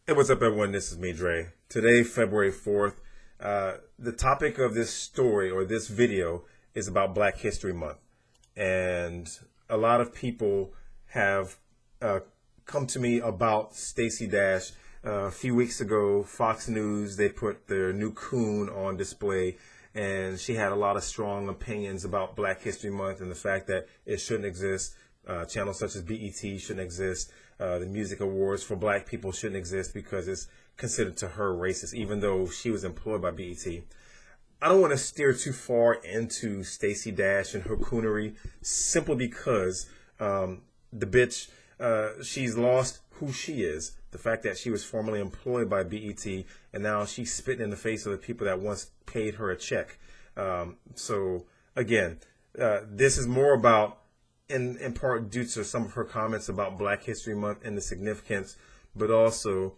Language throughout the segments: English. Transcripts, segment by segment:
Hey, what's up, everyone? This is me, Dre. Today, February 4th, the topic of this story or this video is about Black History Month. And a lot of people have come to me about Stacy Dash. A few weeks ago, Fox News, they put their new coon on display, and she had a lot of strong opinions about Black History Month and the fact that it shouldn't exist. Channels such as BET shouldn't exist. The music awards for black people shouldn't exist because it's considered to her racist, even though she was employed by BET. I don't want to steer too far into Stacy Dash and her coonery simply because the bitch, she's lost who she is. The fact that she was formerly employed by BET and now she's spitting in the face of the people that once paid her a check. So again, this is more about in part due to some of her comments about Black History Month and the significance, but also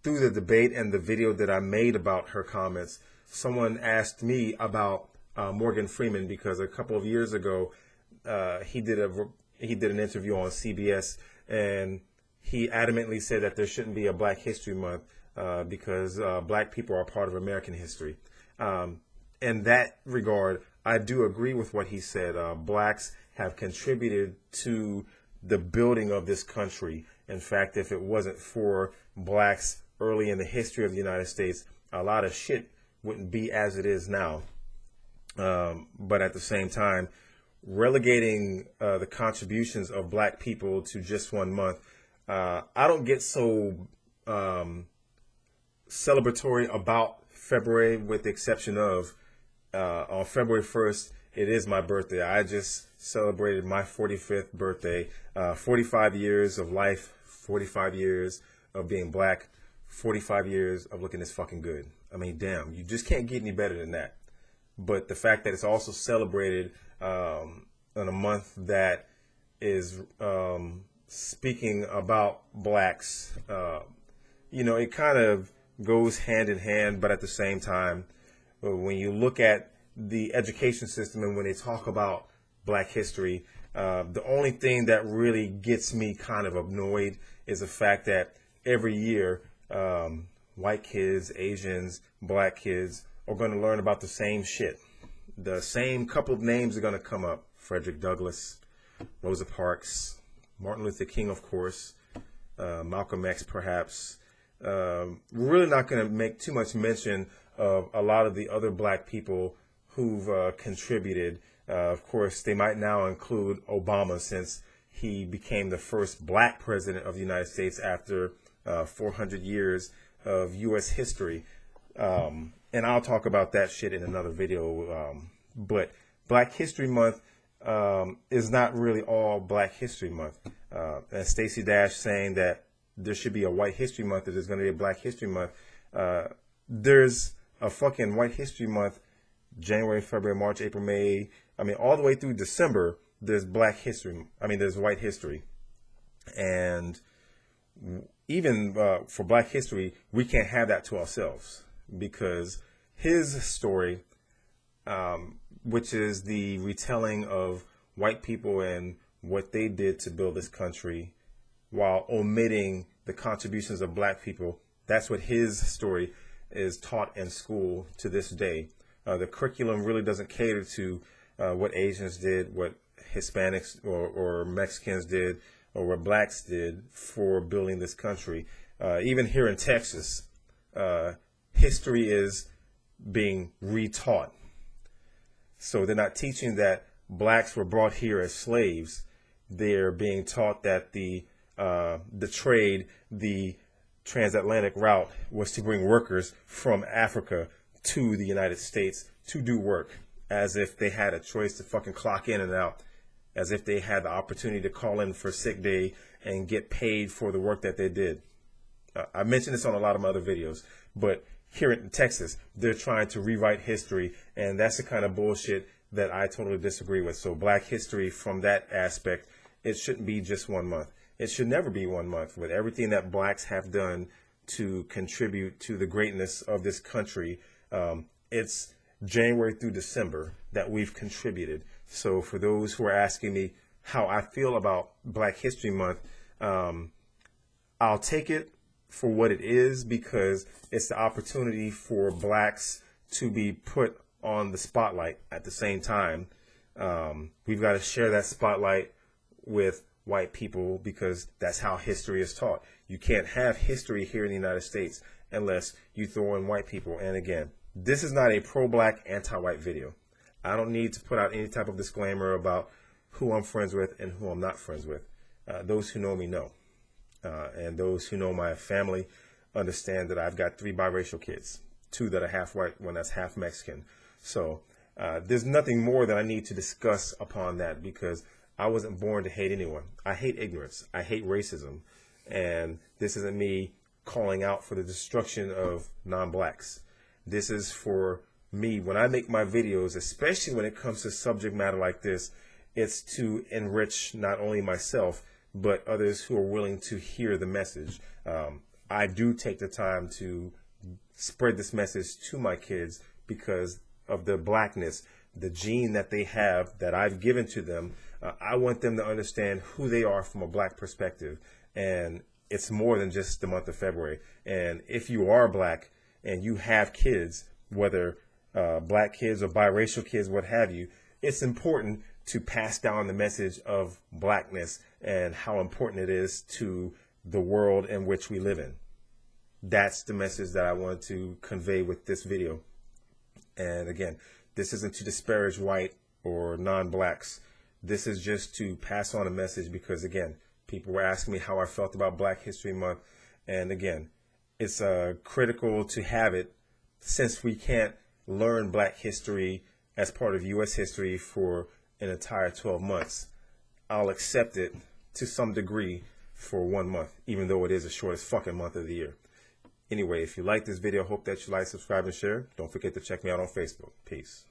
through the debate and the video that I made about her comments, someone asked me about Morgan Freeman because a couple of years ago he did an interview on CBS and he adamantly said that there shouldn't be a Black History Month because black people are part of American history. In that regard, I do agree with what he said. Blacks have contributed to the building of this country. In fact, if it wasn't for blacks early in the history of the United States, a lot of shit wouldn't be as it is now. But at the same time, relegating the contributions of black people to just 1 month, I don't get so celebratory about February, with the exception of on February 1st, it is my birthday. I just celebrated my 45th birthday. 45 years of life, 45 years of being black, 45 years of looking this fucking good. I mean, damn, you just can't get any better than that. But the fact that it's also celebrated in a month that is speaking about blacks, it kind of goes hand in hand. But at the same time, when you look at the education system and when they talk about black history, the only thing that really gets me kind of annoyed is the fact that every year white kids, Asians, black kids are going to learn about the same shit. The same couple of names are going to come up: Frederick Douglass, Rosa Parks, Martin Luther King, of course, Malcolm X, perhaps. We're really not going to make too much mention of a lot of the other black people who've contributed. Of course, they might now include Obama, since he became the first black president of the United States after 400 years of U.S. history. And I'll talk about that shit in another video. But Black History Month is not really all Black History Month. And Stacy Dash saying that there should be a White History Month, that there's going to be a Black History Month. There's a fucking White History Month January, February, March, April, May. I mean, all the way through December, there's Black History. There's White History. And even for Black History, we can't have that to ourselves, because his story, which is the retelling of white people and what they did to build this country while omitting the contributions of black people, that's what his story is taught in school to this day. The curriculum really doesn't cater to what Asians did, what Hispanics or Mexicans did, or what blacks did for building this country. Even here in Texas, history is being retaught. So they're not teaching that blacks were brought here as slaves. They're being taught that the trade, the transatlantic route, was to bring workers from Africa to the United States to do work, as if they had a choice to fucking clock in and out, as if they had the opportunity to call in for sick day and get paid for the work that they did. I mentioned this on a lot of my other videos, but here in Texas, they're trying to rewrite history, and that's the kind of bullshit that I totally disagree with. So Black history, from that aspect, it shouldn't be just 1 month. It should never be 1 month. With everything that blacks have done to contribute to the greatness of this country, it's January through December that we've contributed. So for those who are asking me how I feel about Black History Month, I'll take it for what it is, because it's the opportunity for blacks to be put on the spotlight at the same time. We've got to share that spotlight with white people, because that's how history is taught. You can't have history here in the United States unless you throw in white people. And again, this is not a pro-black, anti-white video. I don't need to put out any type of disclaimer about who I'm friends with and who I'm not friends with. Those who know me know. And those who know my family understand that I've got 3 biracial kids, 2 that are half white, 1 that's half Mexican. So there's nothing more that I need to discuss upon that, because I wasn't born to hate anyone. I hate ignorance. I hate racism. And this isn't me calling out for the destruction of non-blacks. This is for me, when I make my videos, especially when it comes to subject matter like this, it's to enrich not only myself, but others who are willing to hear the message. I do take the time to spread this message to my kids because of their blackness, the gene that they have that I've given to them. I want them to understand who they are from a black perspective. And it's more than just the month of February. And if you are black and you have kids, whether black kids or biracial kids, what have you, it's important to pass down the message of blackness and how important it is to the world in which we live in. That's the message that I wanted to convey with this video. And again, this isn't to disparage white or non-blacks. This is just to pass on a message, because again, people were asking me how I felt about Black History Month. And again, it's critical to have it, since we can't learn black history as part of U.S. history for an entire 12 months. I'll accept it to some degree for 1 month, even though it is the shortest fucking month of the year. Anyway, if you like this video, hope that you like, subscribe, and share. Don't forget to check me out on Facebook. Peace.